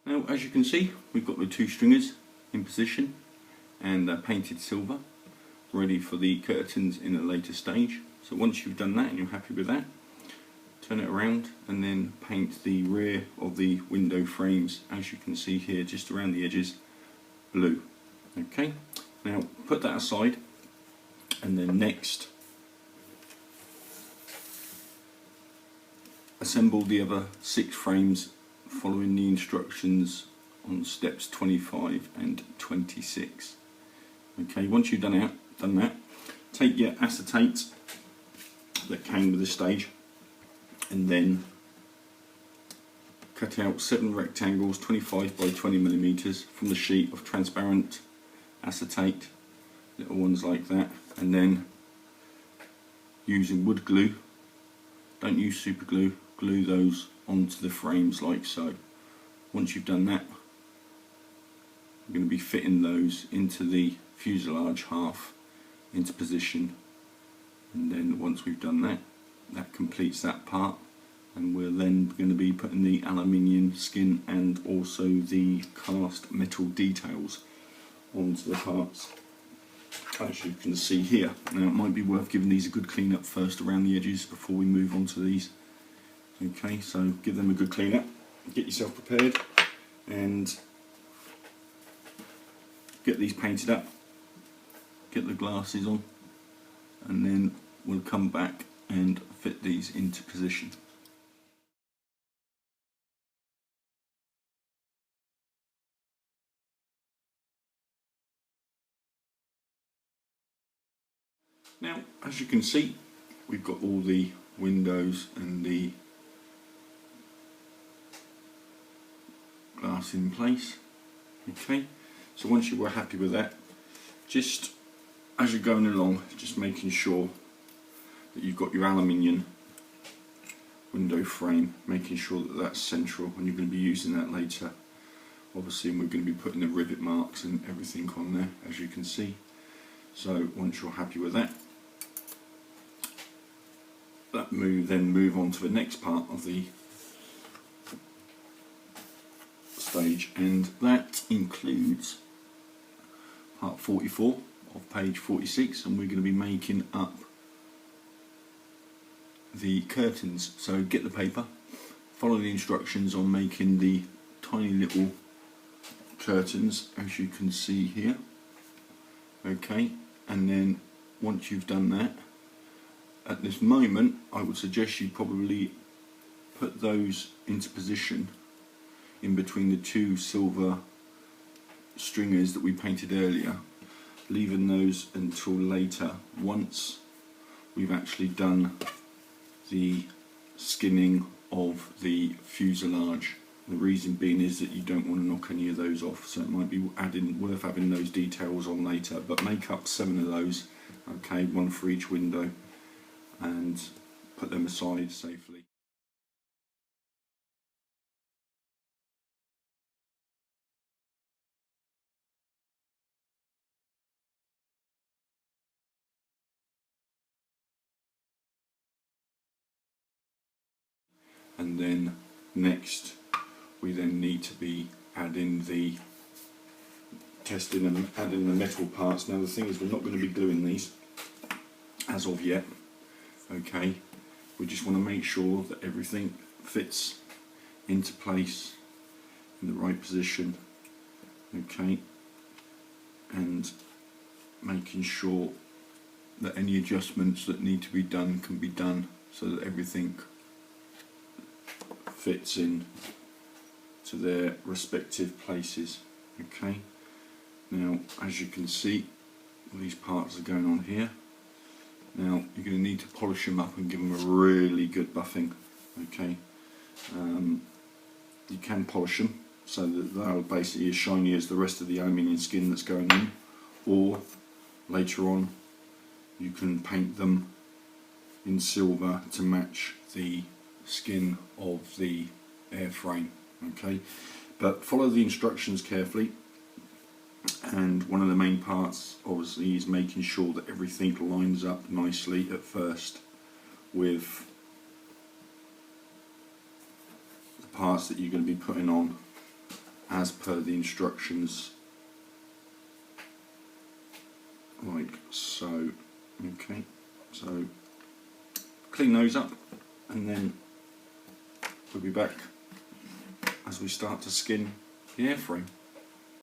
Now, as you can see, we've got the two stringers in position and they're painted silver, ready for the curtains in a later stage. So once you've done that and you're happy with that, turn it around and then paint the rear of the window frames, as you can see here, just around the edges, blue. Okay, now put that aside, and then next assemble the other 6 frames following the instructions on steps 25 and 26. Okay, once you've done that, take your acetate that came with the stage and then cut out 7 rectangles 25 by 20 millimeters from the sheet of transparent acetate, little ones like that, and then using wood glue, don't use super glue, glue those onto the frames like so. Once you've done that, we're going to be fitting those into the fuselage half into position, and then once we've done that, that completes that part, and we're then going to be putting the aluminium skin and also the cast metal details onto the parts, as you can see here. Now it might be worth giving these a good clean up first around the edges before we move on to these. Okay, so give them a good clean up, get yourself prepared and get these painted up, get the glasses on, and then we'll come back and fit these into position. Now, as you can see, we've got all the windows and the glass in place. Okay, so once you were happy with that, just as you're going along, just making sure that you've got your aluminium window frame, making sure that that's central, and you're going to be using that later obviously, and we're going to be putting the rivet marks and everything on there, as you can see. So once you're happy with that, then move on to the next part of the stage, and that includes part 44 of page 46, and we're going to be making up the curtains. So get the paper, follow the instructions on making the tiny little curtains, as you can see here. Okay, and then once you've done that, at this moment I would suggest you probably put those into position in between the 2 silver stringers that we painted earlier, leaving those until later once we've actually done the skinning of the fuselage. The reason being is that you don't want to knock any of those off, so it might be worth having those details on later, but make up 7 of those, okay, 1 for each window, and put them aside safely. And then next we then need to be adding the testing and adding the metal parts. Now the thing is, we're not going to be gluing these as of yet. Okay, we just want to make sure that everything fits into place in the right position. Okay, and making sure that any adjustments that need to be done can be done, so that everything fits in to their respective places. Okay, now as you can see, all these parts are going on here. Now you're going to need to polish them up and give them a really good buffing. Okay, you can polish them so that they're basically as shiny as the rest of the aluminium skin that's going in, or later on you can paint them in silver to match the skin of the airframe. Okay, but follow the instructions carefully, and one of the main parts obviously is making sure that everything lines up nicely at first with the parts that you're going to be putting on as per the instructions, like so. Okay, so clean those up, and then we'll be back as we start to skin the airframe.